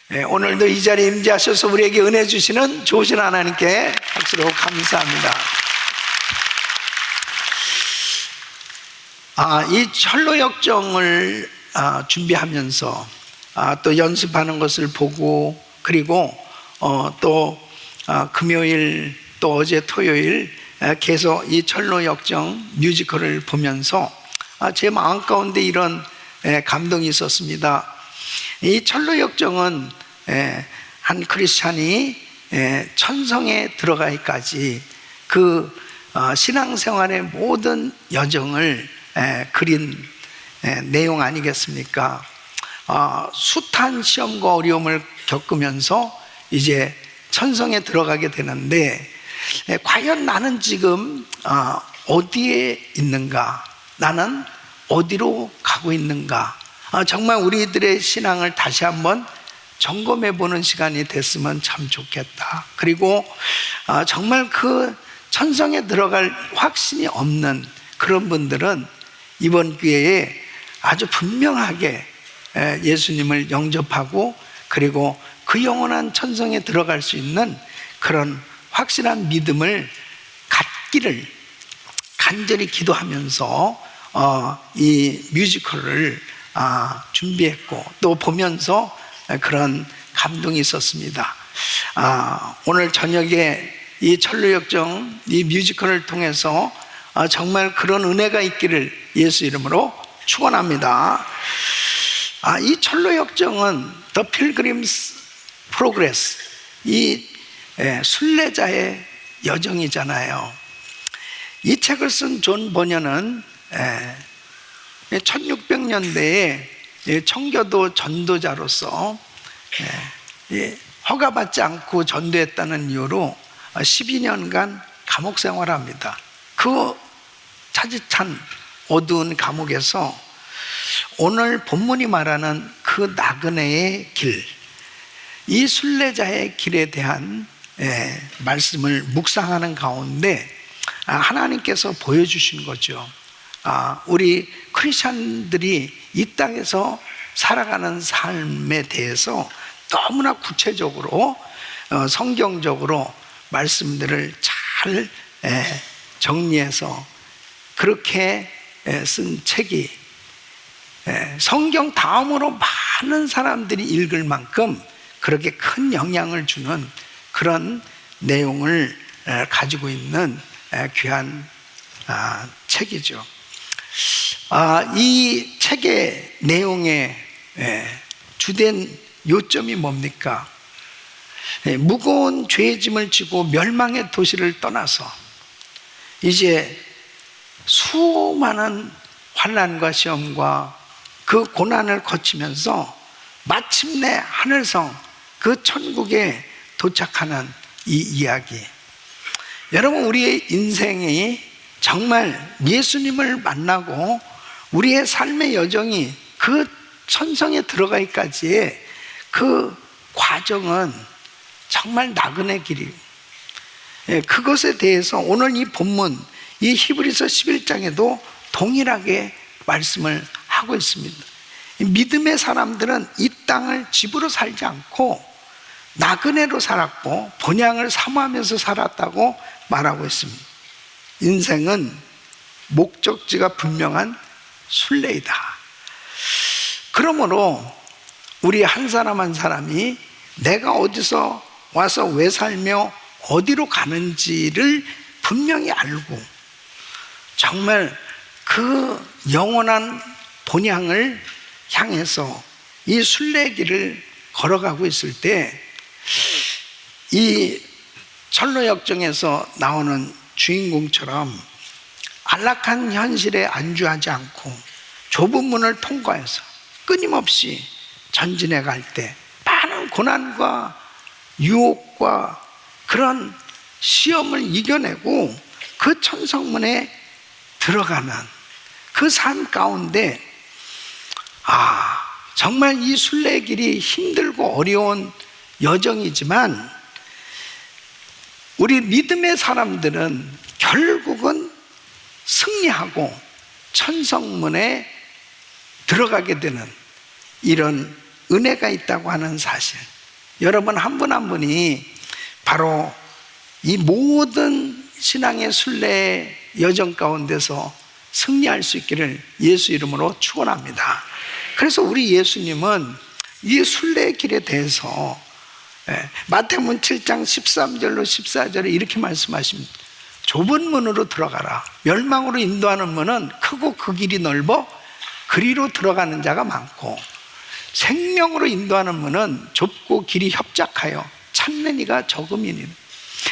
오늘도 이 자리에 임재하셔서 우리에게 은혜 주시는 좋으신 하나님께 박수로 감사합니다. 이 철로 역정을 준비하면서 또 연습하는 것을 보고, 그리고 또 금요일 또 어제 토요일 계속 이 철로 역정 뮤지컬을 보면서 제 마음 가운데 이런 감동이 있었습니다. 이 철로 역정은 한 크리스찬이 천성에 들어가기까지 그 신앙생활의 모든 여정을 그린 내용 아니겠습니까? 숱한 시험과 어려움을 겪으면서 이제 천성에 들어가게 되는데, 과연 나는 지금 어디에 있는가? 나는 어디로 가고 있는가? 정말 우리들의 신앙을 다시 한번 점검해 보는 시간이 됐으면 참 좋겠다. 그리고 정말 그 천성에 들어갈 확신이 없는 그런 분들은 이번 기회에 아주 분명하게 예수님을 영접하고, 그리고 그 영원한 천성에 들어갈 수 있는 그런 확실한 믿음을 갖기를 간절히 기도하면서 이 뮤지컬을 준비했고, 또 보면서 그런 감동이 있었습니다. 오늘 저녁에 이 철로역정 이 뮤지컬을 통해서 정말 그런 은혜가 있기를 예수 이름으로 축원합니다. 이 철로역정은 The Pilgrim's Progress, 이 순례자의 여정이잖아요. 이 책을 쓴 존 버녀는 1600년대에 청교도 전도자로서 허가받지 않고 전도했다는 이유로 12년간 감옥 생활합니다. 그 차디찬 어두운 감옥에서 오늘 본문이 말하는 그 나그네의 길, 이 순례자의 길에 대한 말씀을 묵상하는 가운데 하나님께서 보여주신 거죠. 우리 크리스찬들이 이 땅에서 살아가는 삶에 대해서 너무나 구체적으로 성경적으로 말씀들을 잘 정리해서 그렇게 쓴 책이 성경 다음으로 많은 사람들이 읽을 만큼 그렇게 큰 영향을 주는 그런 내용을 가지고 있는 귀한 책이죠. 이 책의 내용의 주된 요점이 뭡니까? 무거운 죄의 짐을 지고 멸망의 도시를 떠나서 이제 수많은 환난과 시험과 그 고난을 거치면서 마침내 하늘성 그 천국에 도착하는 이 이야기. 여러분, 우리의 인생이 정말 예수님을 만나고 우리의 삶의 여정이 그 천성에 들어가기까지의 그 과정은 정말 나그네 길이에요. 그것에 대해서 오늘 이 본문, 이 히브리서 11장에도 동일하게 말씀을 하고 있습니다. 믿음의 사람들은 이 땅을 집으로 살지 않고 나그네로 살았고 본향을 사모하면서 살았다고 말하고 있습니다. 인생은 목적지가 분명한 순례이다. 그러므로 우리 한 사람 한 사람이 내가 어디서 와서 왜 살며 어디로 가는지를 분명히 알고 정말 그 영원한 본향을 향해서 이 순례길을 걸어가고 있을 때 이 철로역정에서 나오는 주인공처럼 안락한 현실에 안주하지 않고 좁은 문을 통과해서 끊임없이 전진해 갈 때 많은 고난과 유혹과 그런 시험을 이겨내고 그 천성문에 들어가는 그 삶 가운데 정말 이 순례길이 힘들고 어려운 여정이지만 우리 믿음의 사람들은 결국은 승리하고 천성문에 들어가게 되는 이런 은혜가 있다고 하는 사실, 여러분 한 분 한 분이 바로 이 모든 신앙의 순례 여정 가운데서 승리할 수 있기를 예수 이름으로 축원합니다. 그래서 우리 예수님은 이 순례의 길에 대해서 마태복음 7장 13절로 14절에 이렇게 말씀하십니다. 좁은 문으로 들어가라. 멸망으로 인도하는 문은 크고 그 길이 넓어 그리로 들어가는 자가 많고, 생명으로 인도하는 문은 좁고 길이 협착하여 찾는 이가 적음이니.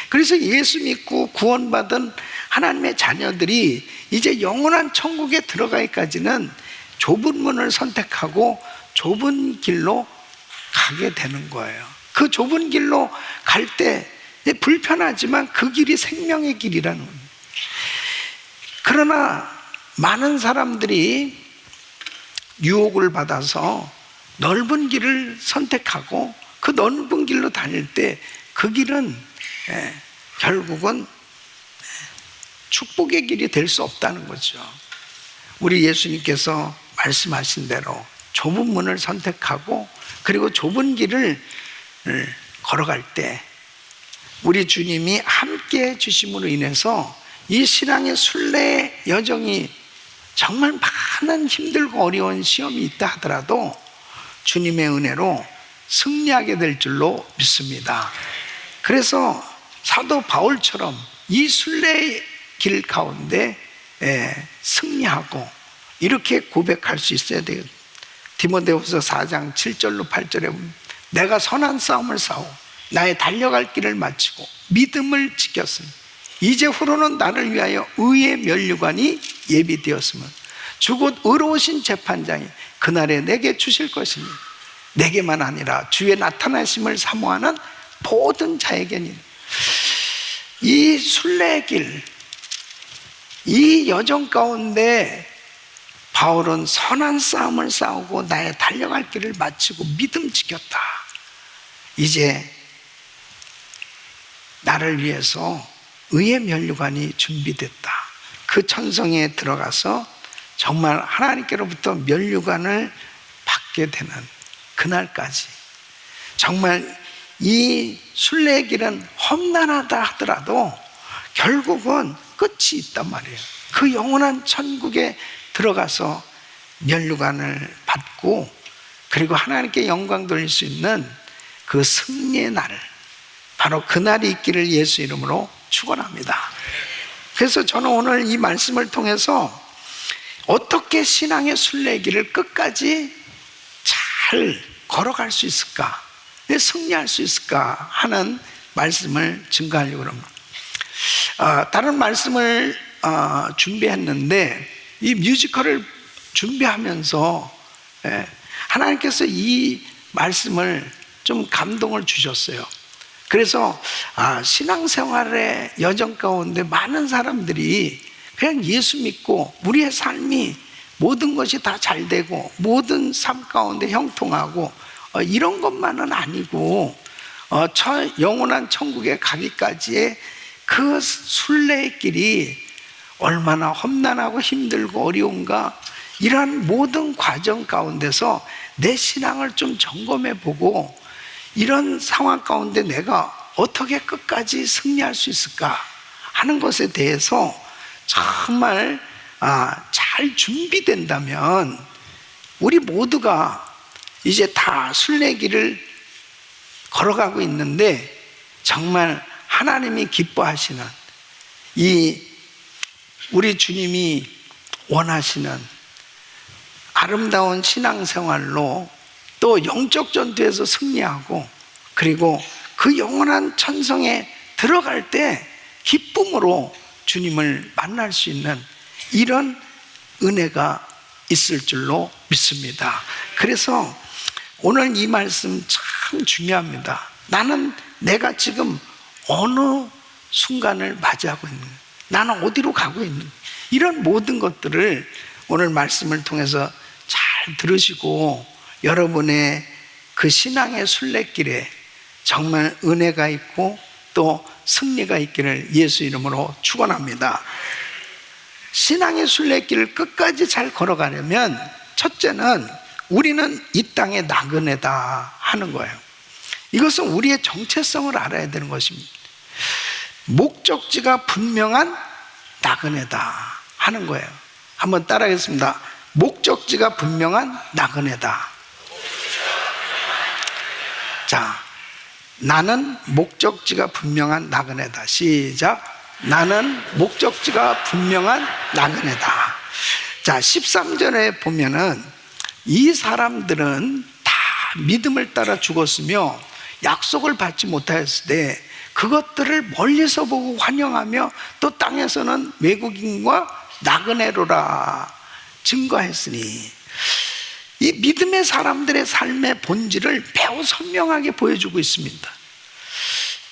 그래서 예수 믿고 구원받은 하나님의 자녀들이 이제 영원한 천국에 들어가기까지는 좁은 문을 선택하고 좁은 길로 가게 되는 거예요. 그 좁은 길로 갈 때 불편하지만 그 길이 생명의 길이라는 거예요. 그러나 많은 사람들이 유혹을 받아서 넓은 길을 선택하고 그 넓은 길로 다닐 때 그 길은 결국은 축복의 길이 될 수 없다는 거죠. 우리 예수님께서 말씀하신 대로 좁은 문을 선택하고 그리고 좁은 길을 걸어갈 때 우리 주님이 함께 해주심으로 인해서 이 신앙의 순례 여정이 정말 많은 힘들고 어려운 시험이 있다 하더라도 주님의 은혜로 승리하게 될 줄로 믿습니다. 그래서 사도 바울처럼 이 순례의 길 가운데 승리하고 이렇게 고백할 수 있어야 돼요. 디모데후서 4장 7절로 8절에 보면 내가 선한 싸움을 싸우고 나의 달려갈 길을 마치고 믿음을 지켰으니 이제후로는 나를 위하여 의의 면류관이 예비되었으면 주 곧 의로우신 재판장이 그날에 내게 주실 것이니 내게만 아니라 주의 나타나심을 사모하는 모든 자에게니. 이 순례의 길, 이 여정 가운데 바울은 선한 싸움을 싸우고 나의 달려갈 길을 마치고 믿음 지켰다. 이제 나를 위해서 의의 면류관이 준비됐다. 그 천성에 들어가서 정말 하나님께로부터 면류관을 받게 되는 그날까지 정말 이 순례의 길은 험난하다 하더라도 결국은 끝이 있단 말이에요. 그 영원한 천국에 들어가서 면류관을 받고 그리고 하나님께 영광 돌릴 수 있는 그 승리의 날, 바로 그날이 있기를 예수 이름으로 축원합니다. 그래서 저는 오늘 이 말씀을 통해서 어떻게 신앙의 순례의 길을 끝까지 잘 걸어갈 수 있을까, 승리할 수 있을까 하는 말씀을 증거하려고 합니다. 다른 말씀을 준비했는데 이 뮤지컬을 준비하면서 하나님께서 이 말씀을 좀 감동을 주셨어요. 그래서 신앙생활의 여정 가운데 많은 사람들이 그냥 예수 믿고 우리의 삶이 모든 것이 다 잘 되고 모든 삶 가운데 형통하고 이런 것만은 아니고 영원한 천국에 가기까지의 그 순례의 길이 얼마나 험난하고 힘들고 어려운가, 이러한 모든 과정 가운데서 내 신앙을 좀 점검해 보고 이런 상황 가운데 내가 어떻게 끝까지 승리할 수 있을까 하는 것에 대해서 정말 잘 준비된다면 우리 모두가 이제 다 순례의 길을 걸어가고 있는데 정말 하나님이 기뻐하시는 이 우리 주님이 원하시는 아름다운 신앙생활로 또 영적 전투에서 승리하고 그리고 그 영원한 천성에 들어갈 때 기쁨으로 주님을 만날 수 있는 이런 은혜가 있을 줄로 믿습니다. 그래서 오늘 이 말씀 참 중요합니다. 나는 내가 지금 어느 순간을 맞이하고 있는, 나는 어디로 가고 있는, 이런 모든 것들을 오늘 말씀을 통해서 잘 들으시고 여러분의 그 신앙의 순례길에 정말 은혜가 있고 또 승리가 있기를 예수 이름으로 축원합니다. 신앙의 순례길을 끝까지 잘 걸어가려면 첫째는 우리는 이 땅의 나그네다 하는 거예요. 이것은 우리의 정체성을 알아야 되는 것입니다. 목적지가 분명한 나그네다 하는 거예요. 한번 따라하겠습니다. 목적지가 분명한 나그네다. 자, 나는 목적지가 분명한 나그네다. 시작. 나는 목적지가 분명한 나그네다. 자, 13절에 보면은 이 사람들은 다 믿음을 따라 죽었으며 약속을 받지 못하였을 때 그것들을 멀리서 보고 환영하며 또 땅에서는 외국인과 나그네로라 증거했으니, 이 믿음의 사람들의 삶의 본질을 매우 선명하게 보여주고 있습니다.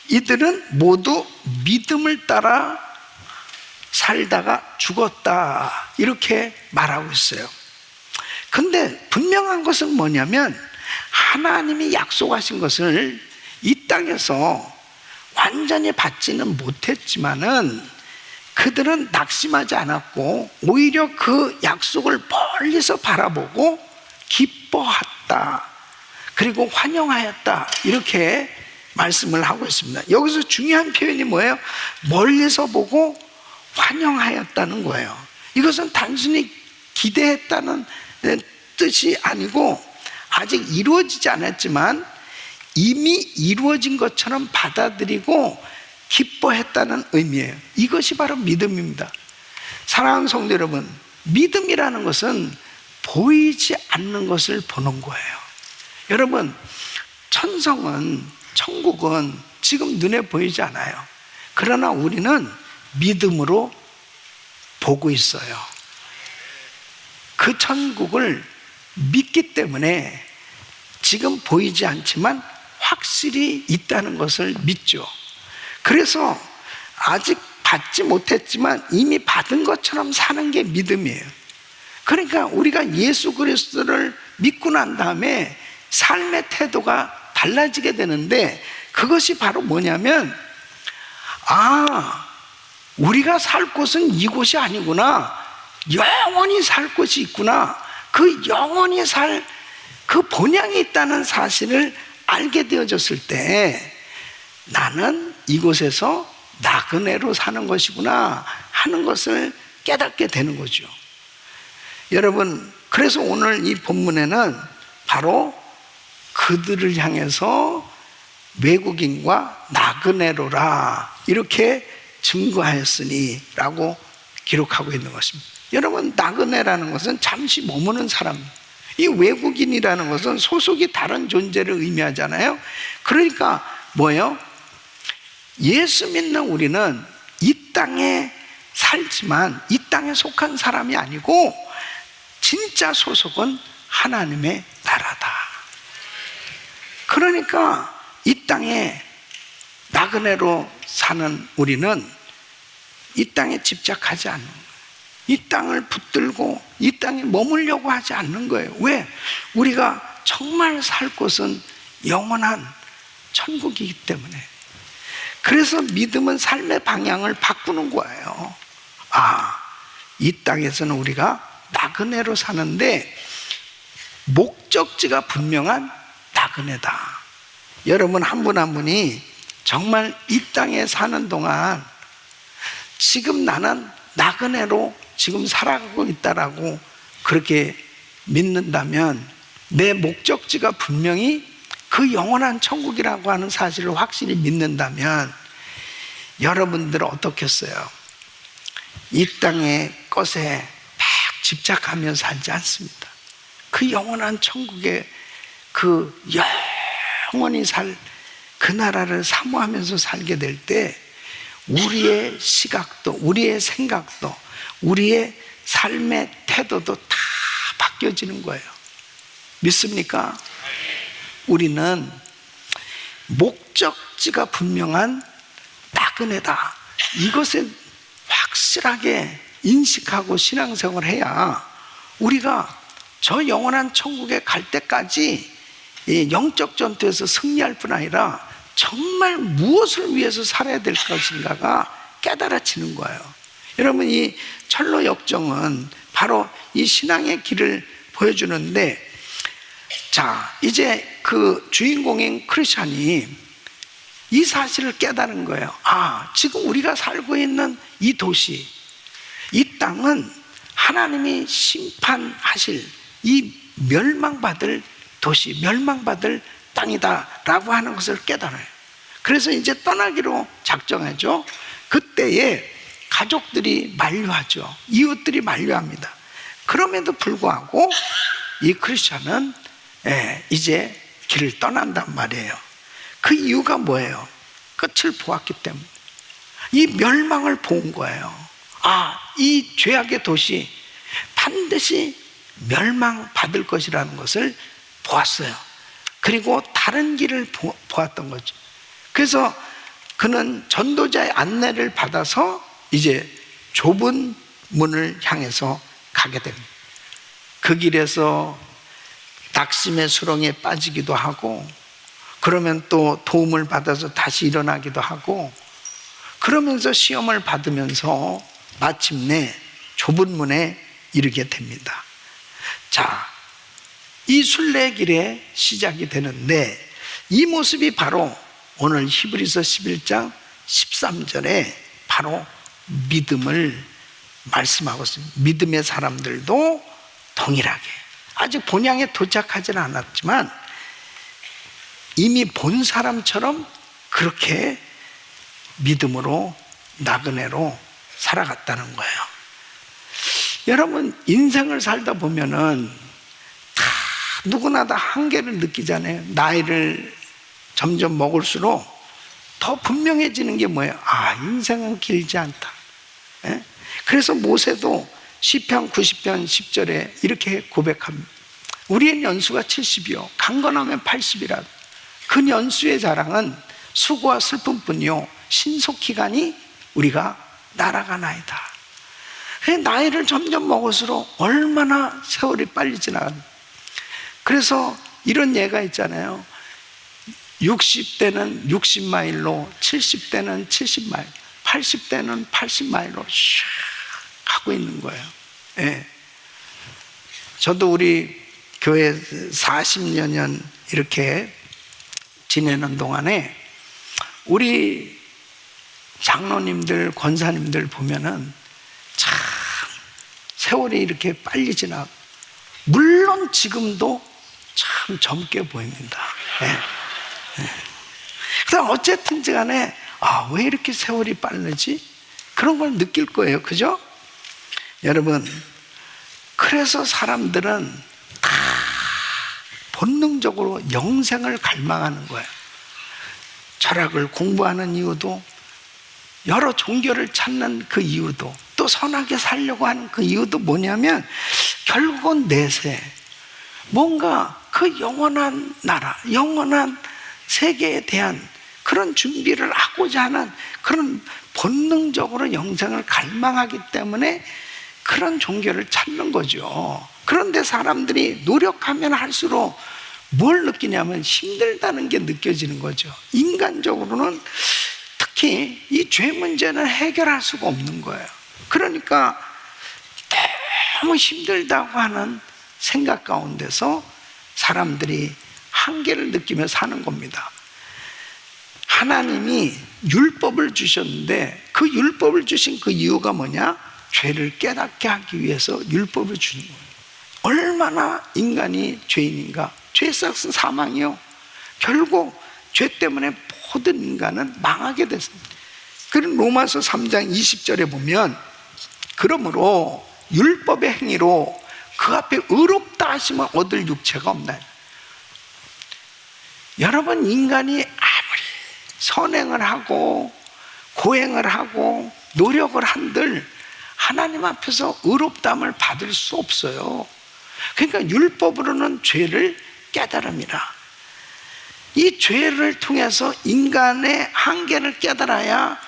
이들은 모두 믿음을 따라 살다가 죽었다 이렇게 말하고 있어요. 근데 분명한 것은 뭐냐면 하나님이 약속하신 것을 이 땅에서 완전히 받지는 못했지만은 그들은 낙심하지 않았고 오히려 그 약속을 멀리서 바라보고 기뻐했다, 그리고 환영하였다 이렇게 말씀을 하고 있습니다. 여기서 중요한 표현이 뭐예요? 멀리서 보고 환영하였다는 거예요. 이것은 단순히 기대했다는 뜻이 아니고 아직 이루어지지 않았지만 이미 이루어진 것처럼 받아들이고 기뻐했다는 의미예요. 이것이 바로 믿음입니다. 사랑하는 성도 여러분, 믿음이라는 것은 보이지 않는 것을 보는 거예요. 여러분, 천국은 지금 눈에 보이지 않아요. 그러나 우리는 믿음으로 보고 있어요. 그 천국을 믿기 때문에 지금 보이지 않지만 확실히 있다는 것을 믿죠. 그래서 아직 받지 못했지만 이미 받은 것처럼 사는 게 믿음이에요. 그러니까 우리가 예수 그리스도를 믿고 난 다음에 삶의 태도가 달라지게 되는데, 그것이 바로 뭐냐면, 우리가 살 곳은 이곳이 아니구나, 영원히 살 곳이 있구나, 그 영원히 살 그 본향이 있다는 사실을 알게 되어졌을 때 나는 이곳에서 나그네로 사는 것이구나 하는 것을 깨닫게 되는 거죠. 여러분, 그래서 오늘 이 본문에는 바로 그들을 향해서 외국인과 나그네로라 이렇게 증거하였으니 라고 기록하고 있는 것입니다. 여러분, 나그네라는 것은 잠시 머무는 사람, 이 외국인이라는 것은 소속이 다른 존재를 의미하잖아요. 그러니까 뭐예요? 예수 믿는 우리는 이 땅에 살지만 이 땅에 속한 사람이 아니고 진짜 소속은 하나님의 나라다. 그러니까 이 땅에 나그네로 사는 우리는 이 땅에 집착하지 않는 거예요. 이 땅을 붙들고 이 땅에 머물려고 하지 않는 거예요. 왜? 우리가 정말 살 곳은 영원한 천국이기 때문에. 그래서 믿음은 삶의 방향을 바꾸는 거예요. 이 땅에서는 우리가 나그네로 사는데 목적지가 분명한 나그네다. 여러분, 한 분 한 분이 정말 이 땅에 사는 동안 지금 나는 나그네로 지금 살아가고 있다라고 그렇게 믿는다면, 내 목적지가 분명히 그 영원한 천국이라고 하는 사실을 확실히 믿는다면 여러분들은 어떻겠어요? 이 땅의 것에 막 집착하며 살지 않습니다. 그 영원한 천국에 그 영원히 살 그 나라를 사모하면서 살게 될 때 우리의 시각도, 우리의 생각도, 우리의 삶의 태도도 다 바뀌어지는 거예요. 믿습니까? 우리는 목적지가 분명한 나그네다, 이것에 확실하게 인식하고 신앙생활을 해야 우리가 저 영원한 천국에 갈 때까지 영적 전투에서 승리할 뿐 아니라 정말 무엇을 위해서 살아야 될 것인가가 깨달아지는 거예요. 여러분, 이 철로 역정은 바로 이 신앙의 길을 보여주는데, 자, 이제 그 주인공인 크리스찬이 이 사실을 깨달은 거예요. 아, 지금 우리가 살고 있는 이 도시, 이 땅은 하나님이 심판하실 이 멸망받을 도시, 멸망받을 땅이다라고 하는 것을 깨달아요. 그래서 이제 떠나기로 작정하죠. 그때에 가족들이 만류하죠. 이웃들이 만류합니다. 그럼에도 불구하고 이 크리스찬은 이제 길을 떠난단 말이에요. 그 이유가 뭐예요? 끝을 보았기 때문에. 이 멸망을 본 거예요. 아, 이 죄악의 도시 반드시 멸망받을 것이라는 것을 보았어요. 그리고 다른 길을 보았던 거죠. 그래서 그는 전도자의 안내를 받아서 이제 좁은 문을 향해서 가게 됩니다. 그 길에서 낙심의 수렁에 빠지기도 하고, 그러면 또 도움을 받아서 다시 일어나기도 하고, 그러면서 시험을 받으면서 마침내 좁은 문에 이르게 됩니다. 자, 이 순례길의 시작이 되는데, 이 모습이 바로 오늘 히브리서 11장 13절에 바로 믿음을 말씀하고 있습니다. 믿음의 사람들도 동일하게, 아직 본향에 도착하지는 않았지만 이미 본 사람처럼 그렇게 믿음으로 나그네로 살아갔다는 거예요. 여러분, 인생을 살다 보면은 다 누구나 다 한계를 느끼잖아요. 나이를 점점 먹을수록 더 분명해지는 게 뭐예요? 아, 인생은 길지 않다. 그래서 모세도 시편 90편 10절에 이렇게 고백합니다. 우리의 연수가 70이요 강건하면 80이라. 그 연수의 자랑은 수고와 슬픔뿐이요 신속히가니 우리가 날아가나이다. 나이를 점점 먹을수록 얼마나 세월이 빨리 지나갑니다. 그래서 이런 예가 있잖아요. 60대는 60마일로, 70대는 70마일, 80대는 80마일로 슉 가고 있는 거예요. 예. 저도 우리 교회 40여 년 이렇게 지내는 동안에 우리 장로님들, 권사님들 보면은 참 세월이 이렇게 빨리 지나고, 물론 지금도 참 젊게 보입니다. 예. 예. 그래서 어쨌든 간에 아, 왜 이렇게 세월이 빠르지? 그런 걸 느낄 거예요. 그죠? 여러분, 그래서 사람들은 다 본능적으로 영생을 갈망하는 거예요. 철학을 공부하는 이유도, 여러 종교를 찾는 그 이유도, 또 선하게 살려고 하는 그 이유도 뭐냐면 결국은 내세, 뭔가 그 영원한 나라, 영원한 세계에 대한 그런 준비를 하고자 하는 그런 본능적으로 영생을 갈망하기 때문에 그런 종교를 찾는 거죠. 그런데 사람들이 노력하면 할수록 뭘 느끼냐면 힘들다는 게 느껴지는 거죠. 인간적으로는 특히 이 죄 문제는 해결할 수가 없는 거예요. 그러니까 너무 힘들다고 하는 생각 가운데서 사람들이 한계를 느끼며 사는 겁니다. 하나님이 율법을 주셨는데 그 율법을 주신 그 이유가 뭐냐? 죄를 깨닫게 하기 위해서 율법을 주는 거예요. 얼마나 인간이 죄인인가? 죄의 싹은 사망이요. 결국 죄 때문에 모든 인간은 망하게 됐습니다. 그럼 로마서 3장 20절에 보면 그러므로 율법의 행위로 그 앞에 의롭다 하시면 얻을 육체가 없나요? 여러분, 인간이 아무리 선행을 하고 고행을 하고 노력을 한들 하나님 앞에서 의롭다함을 받을 수 없어요. 그러니까 율법으로는 죄를 깨달음이라. 이 죄를 통해서 인간의 한계를 깨달아야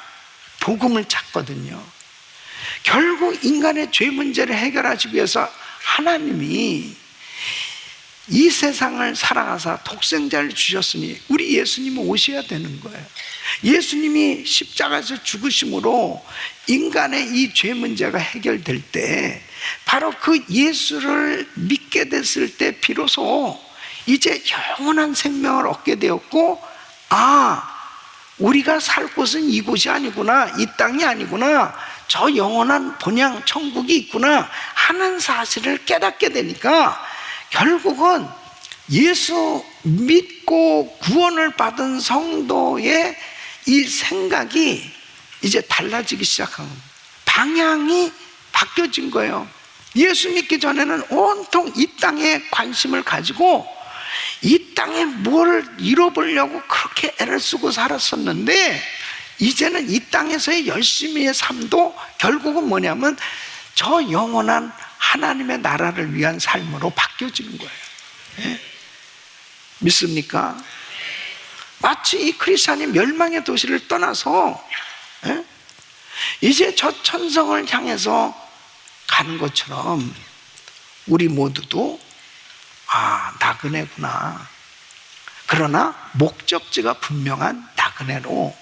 복음을 찾거든요. 결국 인간의 죄 문제를 해결하기 위해서 하나님이 이 세상을 사랑하사 독생자를 주셨으니 우리 예수님은 오셔야 되는 거예요. 예수님이 십자가에서 죽으심으로 인간의 이 죄 문제가 해결될 때 바로 그 예수를 믿게 됐을 때 비로소 이제 영원한 생명을 얻게 되었고, 우리가 살 곳은 이곳이 아니구나, 이 땅이 아니구나, 저 영원한 본향 천국이 있구나 하는 사실을 깨닫게 되니까 결국은 예수 믿고 구원을 받은 성도의 이 생각이 이제 달라지기 시작한 겁니다. 방향이 바뀌어진 거예요. 예수 믿기 전에는 온통 이 땅에 관심을 가지고 이 땅에 뭘 잃어보려고 그렇게 애를 쓰고 살았었는데, 이제는 이 땅에서의 열심히의 삶도 결국은 뭐냐면 저 영원한 하나님의 나라를 위한 삶으로 바뀌어지는 거예요. 예? 믿습니까? 마치 이 크리스찬이 멸망의 도시를 떠나서 이제 저 천성을 향해서 가는 것처럼 우리 모두도 나그네구나. 그러나 목적지가 분명한 나그네로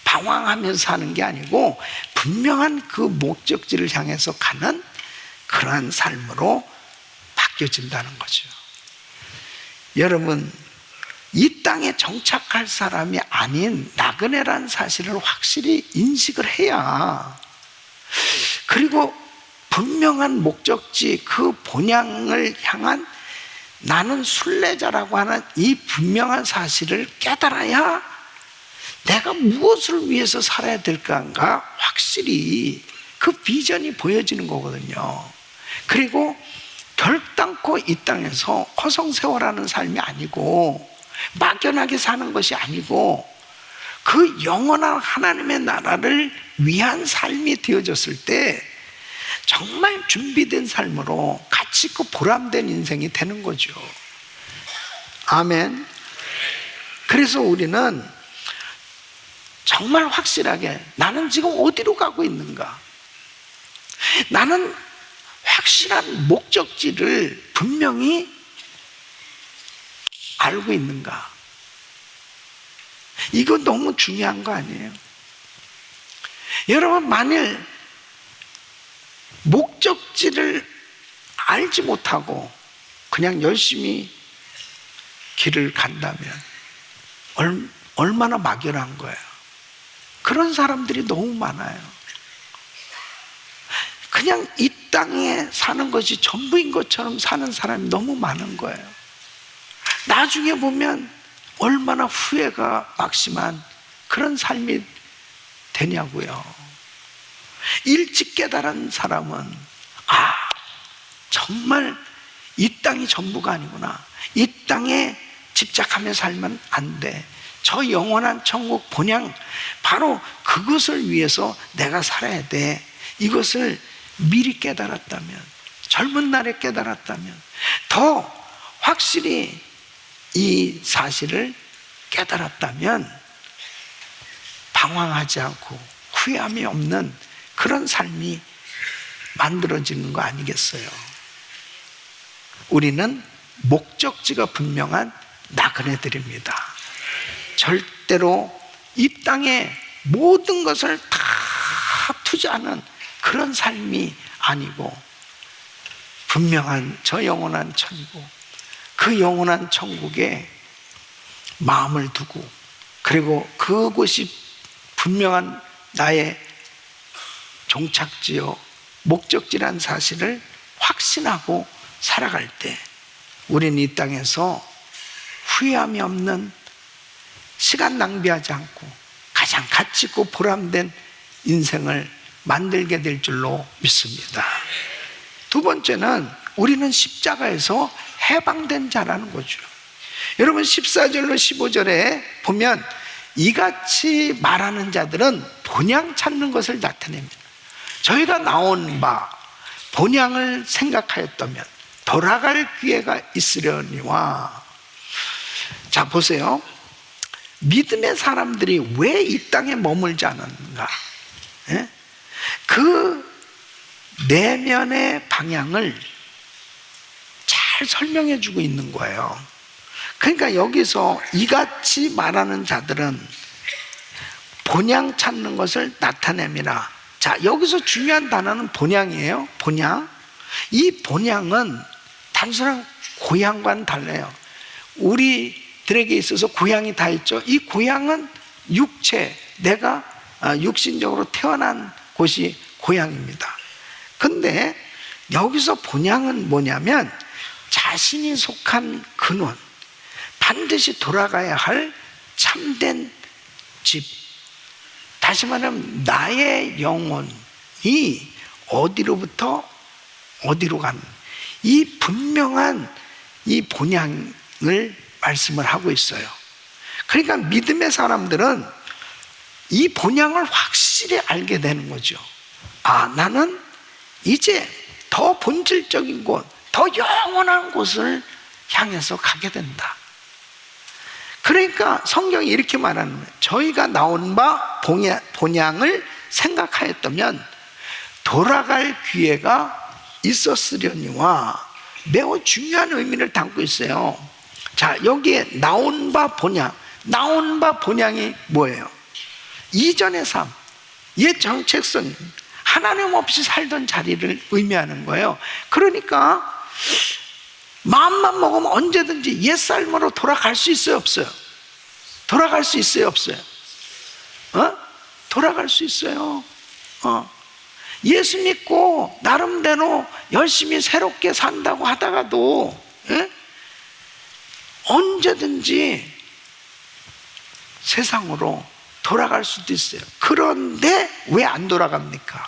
방황하면서 사는 게 아니고 분명한 그 목적지를 향해서 가는 그러한 삶으로 바뀌어진다는 거죠. 여러분, 이 땅에 정착할 사람이 아닌 나그네라는 사실을 확실히 인식을 해야, 그리고 분명한 목적지, 그 본향을 향한 나는 순례자라고 하는 이 분명한 사실을 깨달아야 내가 무엇을 위해서 살아야 될까가 확실히 그 비전이 보여지는 거거든요. 그리고 결단코 이 땅에서 허송세월하는 삶이 아니고 막연하게 사는 것이 아니고 그 영원한 하나님의 나라를 위한 삶이 되어졌을 때 정말 준비된 삶으로 가치 있고 보람된 인생이 되는 거죠. 아멘. 그래서 우리는 정말 확실하게 나는 지금 어디로 가고 있는가, 나는 확실한 목적지를 분명히 알고 있는가, 이거 너무 중요한 거 아니에요? 여러분, 만일 목적지를 알지 못하고 그냥 열심히 길을 간다면 얼마나 막연한 거예요. 그런 사람들이 너무 많아요. 그냥 이 땅에 사는 것이 전부인 것처럼 사는 사람이 너무 많은 거예요. 나중에 보면 얼마나 후회가 막심한 그런 삶이 되냐고요. 일찍 깨달은 사람은 정말 이 땅이 전부가 아니구나, 이 땅에 집착하며 살면 안 돼, 저 영원한 천국 본향, 바로 그것을 위해서 내가 살아야 돼, 이것을 미리 깨달았다면, 젊은 날에 깨달았다면, 더 확실히 이 사실을 깨달았다면 방황하지 않고 후회함이 없는 그런 삶이 만들어지는 거 아니겠어요? 우리는 목적지가 분명한 나그네들입니다. 절대로 이 땅에 모든 것을 다 투자하는 그런 삶이 아니고 분명한 저 영원한 천국, 그 영원한 천국에 마음을 두고, 그리고 그곳이 분명한 나의 종착지요 목적지란 사실을 확신하고 살아갈 때 우리는 이 땅에서 후회함이 없는, 시간 낭비하지 않고 가장 가치 있고 보람된 인생을 만들게 될 줄로 믿습니다. 두 번째는 우리는 십자가에서 해방된 자라는 거죠. 여러분, 14절로 15절에 보면 이같이 말하는 자들은 본향 찾는 것을 나타냅니다. 저희가 나온 바 본향을 생각하였다면 돌아갈 기회가 있으려니와. 자, 보세요. 믿음의 사람들이 왜 이 땅에 머물지 않았는가? 그 내면의 방향을 잘 설명해 주고 있는 거예요. 그러니까 여기서 이같이 말하는 자들은 본향 찾는 것을 나타냅니다. 자, 여기서 중요한 단어는 본향이에요. 본향. 이 본향은 단순한 고향과는 달라요. 우리들에게 있어서 고향이 다 있죠. 이 고향은 육체, 내가 육신적으로 태어난 곳이 고향입니다. 근데 여기서 본향은 뭐냐면 자신이 속한 근원, 반드시 돌아가야 할 참된 집, 다시 말하면 나의 영혼이 어디로부터 어디로 가는 이 분명한 이 본향을 말씀을 하고 있어요. 그러니까 믿음의 사람들은 이 본향을 확실히 알게 되는 거죠. 아, 나는 이제 더 본질적인 곳, 더 영원한 곳을 향해서 가게 된다. 그러니까 성경이 이렇게 말하는 거예요. 저희가 나온 바 본향을 생각하였다면 돌아갈 기회가 있었으려니와, 매우 중요한 의미를 담고 있어요. 자, 여기에 나온 바 본향, 나온 바 본향이 뭐예요? 이전의 삶, 옛 정체성, 하나님 없이 살던 자리를 의미하는 거예요. 그러니까 마음만 먹으면 언제든지 옛 삶으로 돌아갈 수 있어요, 없어요? 돌아갈 수 있어요, 없어요? 돌아갈 수 있어요. 예수 믿고 나름대로 열심히 새롭게 산다고 하다가도 언제든지 세상으로 돌아갈 수도 있어요. 그런데 왜 안 돌아갑니까?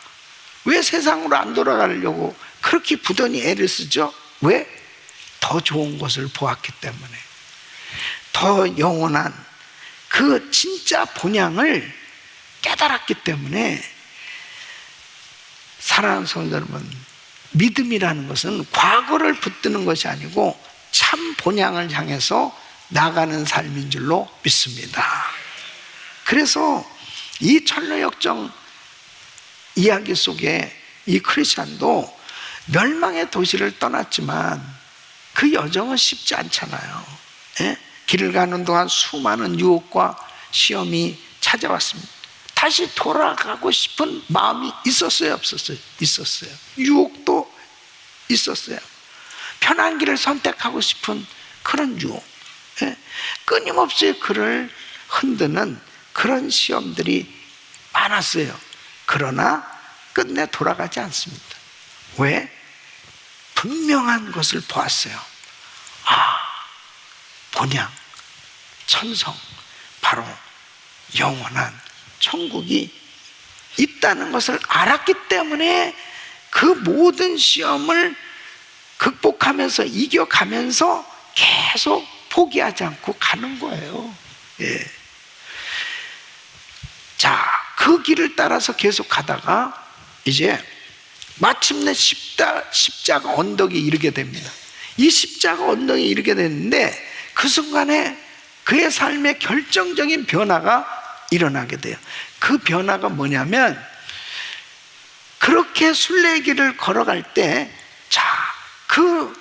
왜 세상으로 안 돌아가려고 그렇게 부단히 애를 쓰죠? 왜? 더 좋은 것을 보았기 때문에, 더 영원한 그 진짜 본향을 깨달았기 때문에. 사랑하는 성도 여러분, 믿음이라는 것은 과거를 붙드는 것이 아니고 참 본향을 향해서 나가는 삶인 줄로 믿습니다. 그래서 이 철로역정 이야기 속에 이 크리스찬도 멸망의 도시를 떠났지만 그 여정은 쉽지 않잖아요. 길을 가는 동안 수많은 유혹과 시험이 찾아왔습니다. 다시 돌아가고 싶은 마음이 있었어요, 없었어요? 있었어요. 유혹도 있었어요. 편한 길을 선택하고 싶은 그런 유혹, 끊임없이 그를 흔드는 그런 시험들이 많았어요. 그러나 끝내 돌아가지 않습니다. 왜? 분명한 것을 보았어요. 아, 본향, 천성, 바로 영원한 천국이 있다는 것을 알았기 때문에 그 모든 시험을 극복하면서 이겨가면서 계속 포기하지 않고 가는 거예요. 자, 그 길을 따라서 계속 가다가 이제 마침내 십자가 언덕에 이르게 됩니다. 이 십자가 언덕에 이르게 됐는데 그 순간에 그의 삶에 결정적인 변화가 일어나게 돼요. 그 변화가 뭐냐면, 그렇게 순례길을 걸어갈 때, 자, 그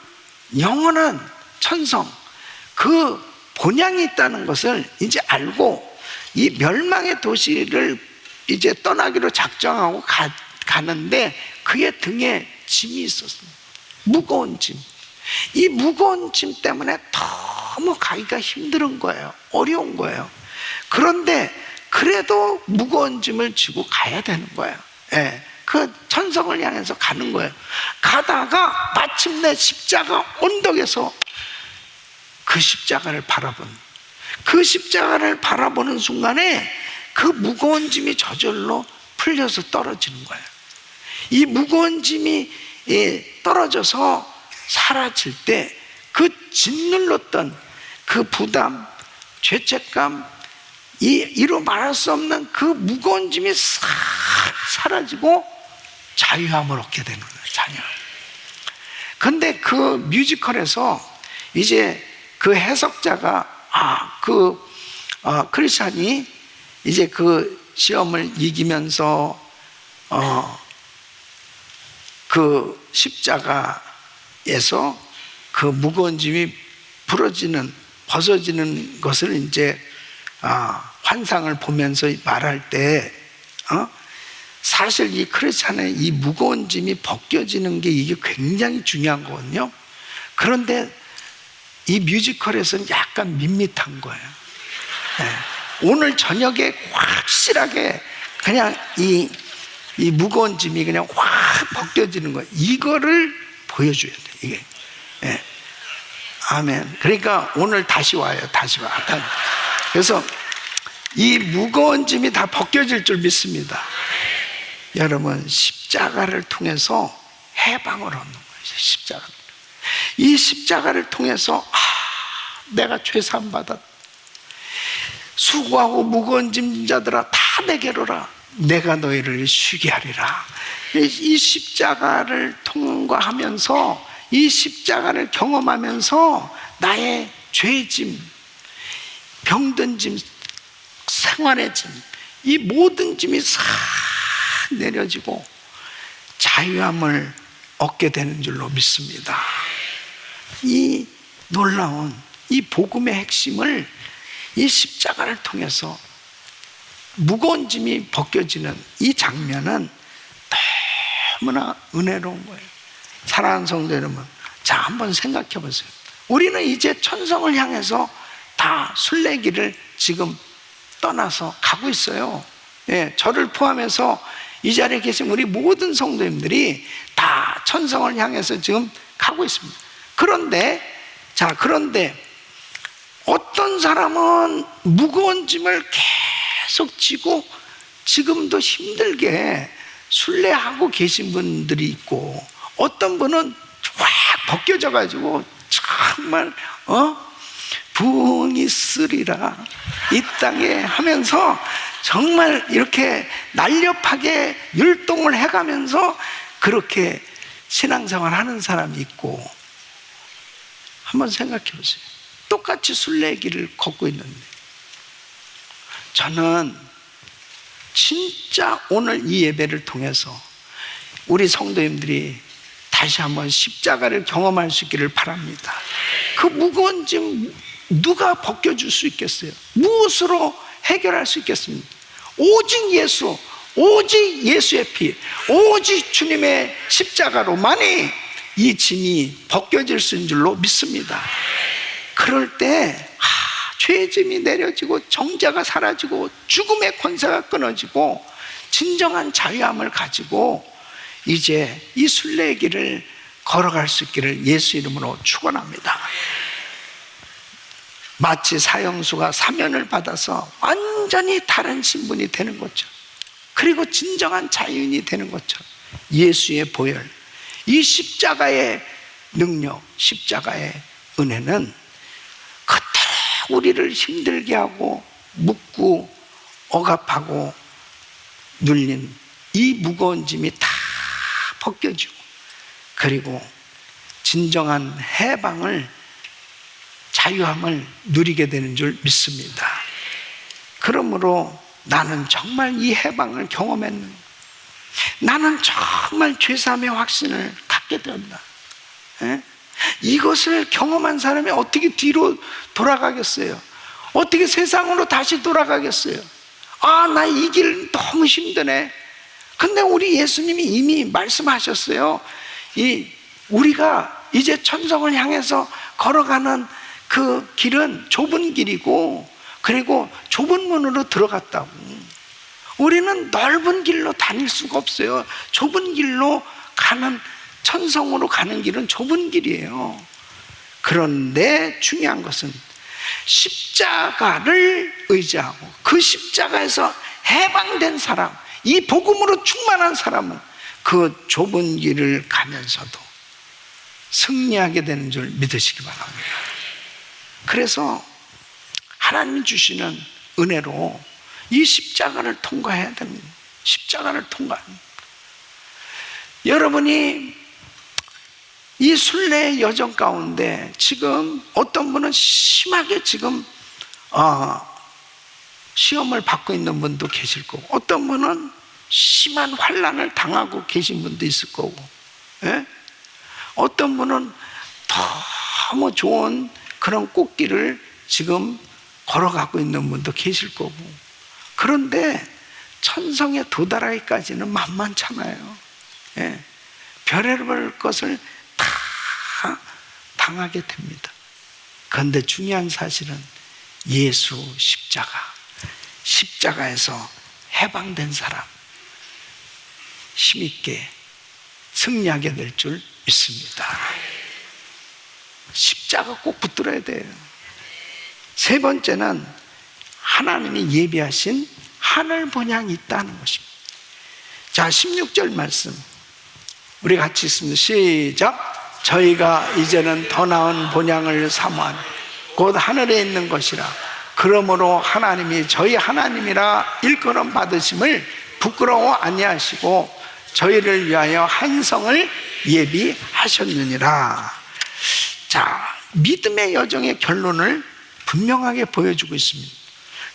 영원한 천성, 그 본향이 있다는 것을 이제 알고 이 멸망의 도시를 이제 떠나기로 작정하고 가는데 그의 등에 짐이 있었습니다. 무거운 짐. 이 무거운 짐 때문에 너무 가기가 힘든 거예요. 어려운 거예요. 그런데 그래도 무거운 짐을 지고 가야 되는 거예요. 그 천성을 향해서 가는 거예요. 가다가 마침내 십자가 언덕에서 그 십자가를 바라보는 순간에 그 무거운 짐이 저절로 풀려서 떨어지는 거예요. 이 무거운 짐이 떨어져서 사라질 때 그 짓눌렀던 그 부담, 죄책감, 이루 말할 수 없는 그 무거운 짐이 싹 사라지고 자유함을 얻게 되는 거예요. 자유함. 근데 그 뮤지컬에서 이제 그 해석자가 크리스찬이 이제 그 시험을 이기면서 그 십자가에서 그 무거운 짐이 벗어지는 것을 이제 환상을 보면서 말할 때 사실 이 크리스찬의 이 무거운 짐이 벗겨지는 게 이게 굉장히 중요한 거거든요. 그런데 이 뮤지컬에서는 약간 밋밋한 거예요. 네. 오늘 저녁에 확실하게 그냥 이 무거운 짐이 그냥 확 벗겨지는 거예요. 이거를 보여줘야 돼, 이게. 네. 아멘. 그러니까 오늘 다시 와요. 다시 와. 그래서 이 무거운 짐이 다 벗겨질 줄 믿습니다. 여러분, 십자가를 통해서 해방을 얻는 거예요. 십자가. 이 십자가를 통해서 내가 죄사함 받았다. 수고하고 무거운 짐진 자들아 다 내게로 오라. 내가 너희를 쉬게 하리라. 이 십자가를 통과하면서, 이 십자가를 경험하면서 나의 죄짐, 병든 짐, 생활의 짐, 이 모든 짐이 싹 내려지고 자유함을 얻게 되는 줄로 믿습니다. 이 놀라운 이 복음의 핵심을 이 십자가를 통해서 무거운 짐이 벗겨지는 이 장면은 너무나 은혜로운 거예요. 사랑하는 성도 여러분, 자, 한번 생각해 보세요. 우리는 이제 천성을 향해서 다 순례길을 지금 떠나서 가고 있어요. 예, 저를 포함해서 이 자리에 계신 우리 모든 성도님들이 다 천성을 향해서 지금 가고 있습니다. 그런데 어떤 사람은 무거운 짐을 계속 지고 지금도 힘들게 순례하고 계신 분들이 있고, 어떤 분은 확 벗겨져 가지고 정말 부흥이 쓰리라 이 땅에 하면서 정말 이렇게 날렵하게 율동을 해가면서 그렇게 신앙생활 하는 사람이 있고, 한번 생각해 보세요. 똑같이 순례의 길을 걷고 있는데, 저는 진짜 오늘 이 예배를 통해서 우리 성도님들이 다시 한번 십자가를 경험할 수 있기를 바랍니다. 그 무거운 짐 누가 벗겨줄 수 있겠어요? 무엇으로 해결할 수 있겠습니까? 오직 예수, 오직 예수의 피, 오직 주님의 십자가로만이 이 짐이 벗겨질 수 있는 줄로 믿습니다. 그럴 때 죄의 짐이 내려지고 정죄가 사라지고 죽음의 권세가 끊어지고 진정한 자유함을 가지고 이제 이 순례의 길을 걸어갈 수 있기를 예수 이름으로 축원합니다. 마치 사형수가 사면을 받아서 완전히 다른 신분이 되는 것처럼, 그리고 진정한 자유인이 되는 것처럼 예수의 보혈, 이 십자가의 능력, 십자가의 은혜는 그토록 우리를 힘들게 하고 묶고 억압하고 눌린 이 무거운 짐이 다 벗겨지고, 그리고 진정한 해방을, 자유함을 누리게 되는 줄 믿습니다. 그러므로 나는 정말 이 해방을 경험했는데, 나는 정말 죄사함의 확신을 갖게 되었다. 이것을 경험한 사람이 어떻게 뒤로 돌아가겠어요? 어떻게 세상으로 다시 돌아가겠어요? 나 이 길 너무 힘드네. 근데 우리 예수님이 이미 말씀하셨어요. 우리가 이제 천성을 향해서 걸어가는 그 길은 좁은 길이고, 그리고 좁은 문으로 들어갔다고. 우리는 넓은 길로 다닐 수가 없어요. 좁은 길로 가는, 천성으로 가는 길은 좁은 길이에요. 그런데 중요한 것은 십자가를 의지하고 그 십자가에서 해방된 사람, 이 복음으로 충만한 사람은 그 좁은 길을 가면서도 승리하게 되는 줄 믿으시기 바랍니다. 그래서 하나님이 주시는 은혜로 이 십자가를 통과해야 됩니다. 십자가를 통과합니다. 여러분이 이 순례의 여정 가운데 지금 어떤 분은 심하게 지금 시험을 받고 있는 분도 계실 거고, 어떤 분은 심한 환난을 당하고 계신 분도 있을 거고, 어떤 분은 너무 좋은 그런 꽃길을 지금 걸어가고 있는 분도 계실 거고. 그런데 천성에 도달하기까지는 만만찮아요. 별의별 것을 다 당하게 됩니다. 그런데 중요한 사실은 예수 십자가에서 해방된 사람 힘있게 승리하게 될 줄 믿습니다. 십자가 꼭 붙들어야 돼요. 세 번째는 하나님이 예비하신 하늘 본향이 있다는 것입니다. 자, 16절 말씀 우리 같이 읽습니다. 시작. 저희가 이제는 더 나은 본향을 사모하니 곧 하늘에 있는 것이라. 그러므로 하나님이 저희 하나님이라 일컬음 받으심을 부끄러워 아니하시고 저희를 위하여 한 성을 예비하셨느니라. 자, 믿음의 여정의 결론을 분명하게 보여주고 있습니다.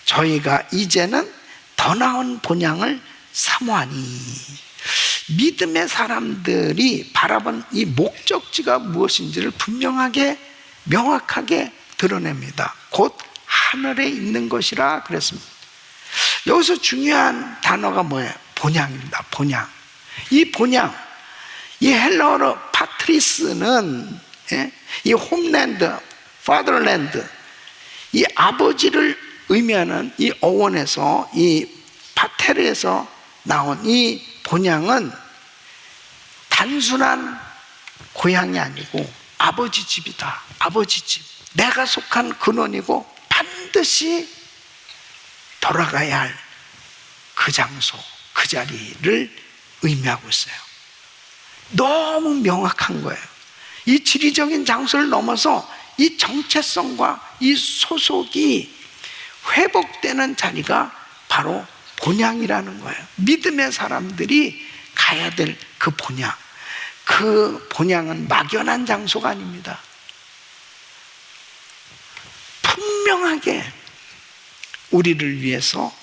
저희가 이제는 더 나은 본향을 사모하니. 믿음의 사람들이 바라본 이 목적지가 무엇인지를 분명하게 명확하게 드러냅니다. 곧 하늘에 있는 것이라 그랬습니다. 여기서 중요한 단어가 뭐예요? 본향입니다. 본향. 이 본향, 이 헬라어로 파트리스는 이 홈랜드, 파더랜드, 이 아버지를 의미하는 이 어원에서, 이 파테르에서 나온 이 본향은 단순한 고향이 아니고 아버지 집이다. 아버지 집. 내가 속한 근원이고 반드시 돌아가야 할 그 장소, 그 자리를 의미하고 있어요. 너무 명확한 거예요. 이 지리적인 장소를 넘어서 이 정체성과 이 소속이 회복되는 자리가 바로 본향이라는 거예요. 믿음의 사람들이 가야 될 그 본향. 그 본향은 막연한 장소가 아닙니다. 분명하게 우리를 위해서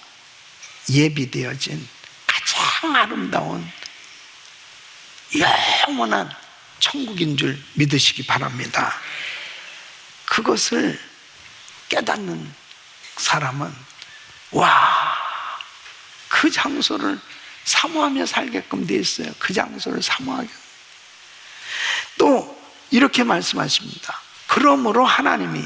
예비되어진 가장 아름다운 영원한 천국인 줄 믿으시기 바랍니다. 그것을 깨닫는 사람은 그 장소를 사모하며 살게끔 되어 있어요. 그 장소를 사모하게. 또 이렇게 말씀하십니다. 그러므로 하나님이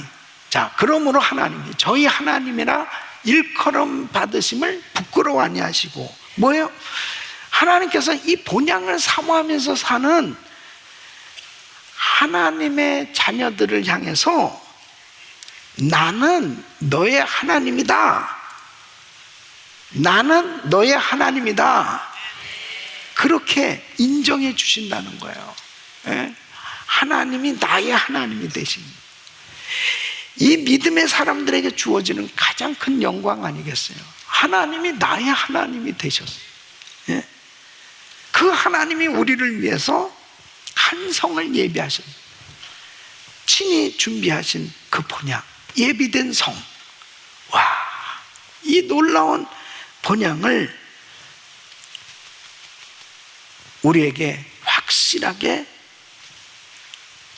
저희 하나님이라 일컬음 받으심을 부끄러워 아니하시고. 뭐예요? 하나님께서 이 본향을 사모하면서 사는 하나님의 자녀들을 향해서 나는 너의 하나님이다. 나는 너의 하나님이다. 그렇게 인정해 주신다는 거예요. 하나님이 나의 하나님이 되신. 이 믿음의 사람들에게 주어지는 가장 큰 영광 아니겠어요? 하나님이 나의 하나님이 되셨어요. 그 하나님이 우리를 위해서 한 성을 예비하신, 친히 준비하신 그 본향, 예비된 성. 이 놀라운 본향을 우리에게 확실하게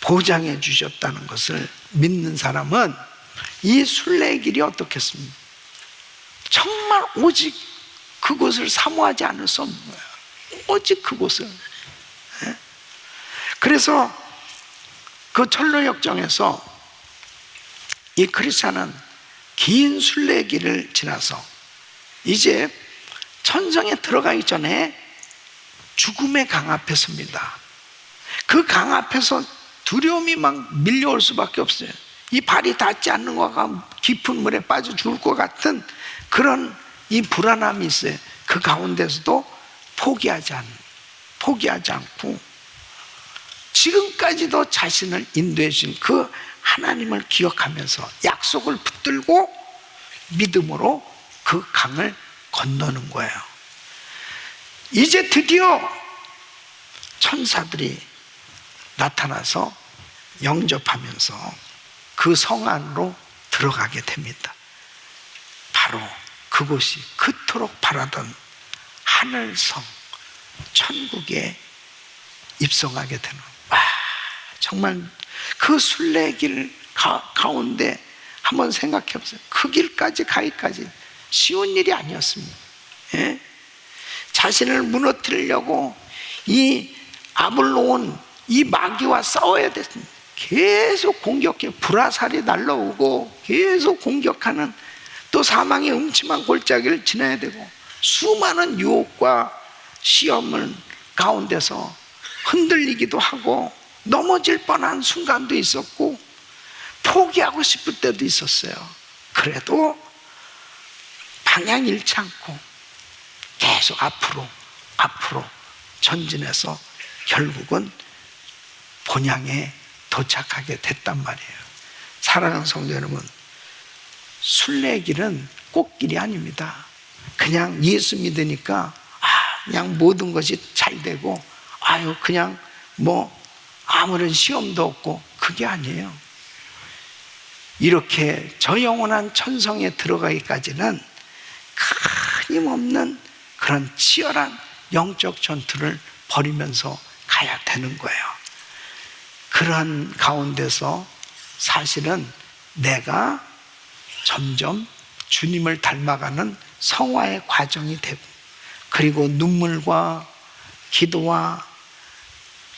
보장해 주셨다는 것을 믿는 사람은 이 순례의 길이 어떻겠습니까? 정말 오직 그곳을 사모하지 않을 수 없는 거예요. 오직 그곳을. 그래서 그 철로역정에서 이 크리스찬은 긴 순례의 길을 지나서 이제 천성에 들어가기 전에 죽음의 강 앞에 섭니다. 그 강 앞에서 두려움이 막 밀려올 수밖에 없어요. 이 발이 닿지 않는 것과 깊은 물에 빠져 죽을 것 같은 그런 이 불안함이 있어요. 그 가운데서도 포기하지 않고 지금까지도 자신을 인도해 주신 그 하나님을 기억하면서 약속을 붙들고 믿음으로 그 강을 건너는 거예요. 이제 드디어 천사들이 나타나서 영접하면서 그 성 안으로 들어가게 됩니다. 바로 그곳이 그토록 바라던 하늘성, 천국에 입성하게 되는. 정말 그 순례길 가운데 한번 생각해 보세요. 그 길까지 가기까지 쉬운 일이 아니었습니다. 자신을 무너뜨리려고 이 아볼로온 이 마귀와 싸워야 됐습니다. 계속 공격해. 불화살이 날라오고 계속 공격하는, 또 사망의 음침한 골짜기를 지나야 되고 수많은 유혹과 시험을 가운데서 흔들리기도 하고 넘어질 뻔한 순간도 있었고 포기하고 싶을 때도 있었어요. 그래도 방향 잃지 않고 계속 앞으로 전진해서 결국은 본향에 도착하게 됐단 말이에요. 사랑하는 성도 여러분, 순례길은 꽃길이 아닙니다. 그냥 예수 믿으니까 그냥 모든 것이 잘 되고 그냥 아무런 시험도 없고, 그게 아니에요. 이렇게 저 영원한 천성에 들어가기까지는 끊임없는 그런 치열한 영적 전투를 벌이면서 가야 되는 거예요. 그러한 가운데서 사실은 내가 점점 주님을 닮아가는 성화의 과정이 되고, 그리고 눈물과 기도와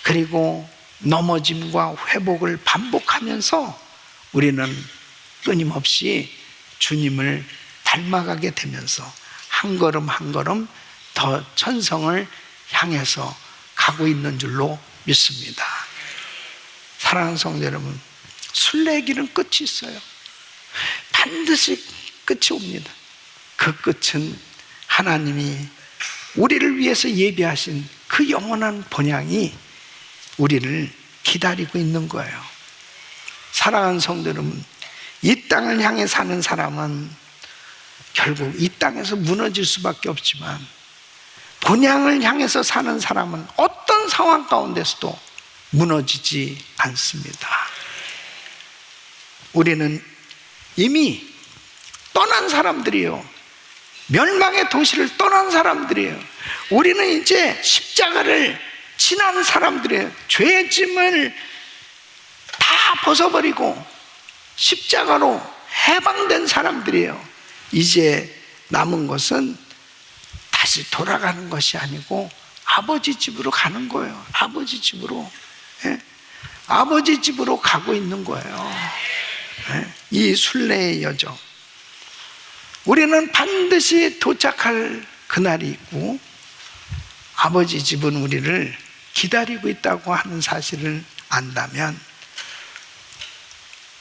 그리고 넘어짐과 회복을 반복하면서 우리는 끊임없이 주님을 닮아가게 되면서 한 걸음 한 걸음 더 천성을 향해서 가고 있는 줄로 믿습니다. 사랑하는 성도 여러분, 순례길은 끝이 있어요. 반드시 끝이 옵니다. 그 끝은 하나님이 우리를 위해서 예비하신 그 영원한 본향이 우리를 기다리고 있는 거예요. 사랑하는 성도 여러분, 이 땅을 향해 사는 사람은 결국 이 땅에서 무너질 수밖에 없지만, 본향을 향해서 사는 사람은 어떤 상황 가운데서도 무너지지 않습니다. 우리는 이미 떠난 사람들이에요. 멸망의 도시를 떠난 사람들이에요. 우리는 이제 십자가를 지난 사람들이에요. 죄의 짐을 다 벗어버리고 십자가로 해방된 사람들이에요. 이제 남은 것은 다시 돌아가는 것이 아니고 아버지 집으로 가는 거예요. 아버지 집으로. 아버지 집으로 가고 있는 거예요. 이 순례의 여정, 우리는 반드시 도착할 그날이 있고 아버지 집은 우리를 기다리고 있다고 하는 사실을 안다면,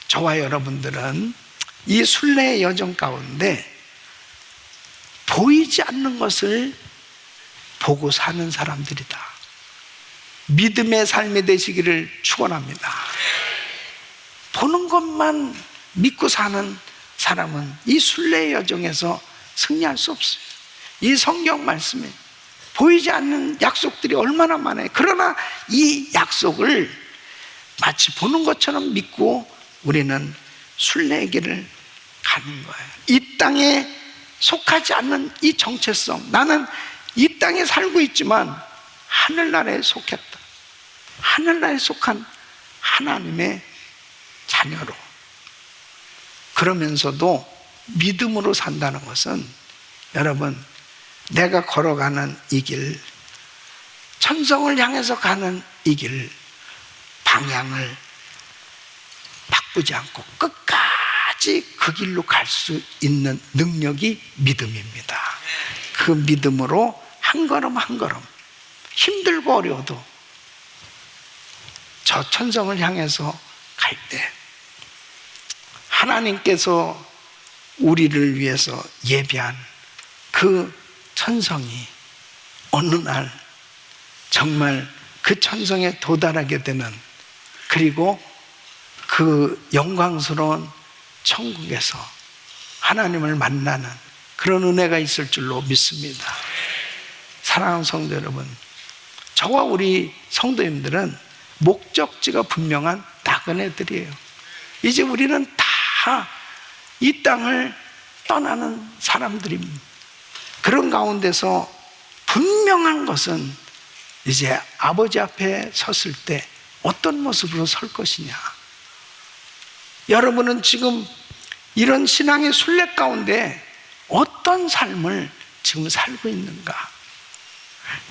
저와 여러분들은 이 순례의 여정 가운데 보이지 않는 것을 보고 사는 사람들이다. 믿음의 삶이 되시기를 축원합니다. 보는 것만 믿고 사는 사람은 이 순례의 여정에서 승리할 수 없어요. 이 성경 말씀에 보이지 않는 약속들이 얼마나 많아요. 그러나 이 약속을 마치 보는 것처럼 믿고 우리는 순례의 길을 가는 거예요. 이 땅에 속하지 않는 이 정체성, 나는 이 땅에 살고 있지만 하늘나라에 속했다. 하늘나라에 속한 하나님의 자녀로, 그러면서도 믿음으로 산다는 것은, 여러분, 내가 걸어가는 이 길, 천성을 향해서 가는 이 길, 방향을 바꾸지 않고 끝까지 그 길로 갈 수 있는 능력이 믿음입니다. 그 믿음으로 한 걸음 한 걸음, 힘들고 어려워도 저 천성을 향해서 갈 때 하나님께서 우리를 위해서 예비한 그 천성이 어느 날 정말 그 천성에 도달하게 되는, 그리고 그 영광스러운 천국에서 하나님을 만나는 그런 은혜가 있을 줄로 믿습니다. 사랑하는 성도 여러분, 저와 우리 성도님들은 목적지가 분명한 나그네들이에요. 이제 우리는 다 이 땅을 떠나는 사람들입니다. 그런 가운데서 분명한 것은 이제 아버지 앞에 섰을 때 어떤 모습으로 설 것이냐. 여러분은 지금 이런 신앙의 순례 가운데 어떤 삶을 지금 살고 있는가?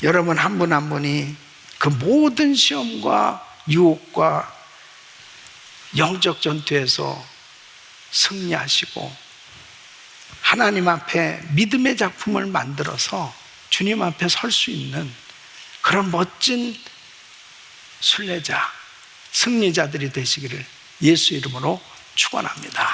여러분 한 분 한 분이 그 모든 시험과 유혹과 영적 전투에서 승리하시고 하나님 앞에 믿음의 작품을 만들어서 주님 앞에 설 수 있는 그런 멋진 순례자, 승리자들이 되시기를 예수 이름으로 축원합니다.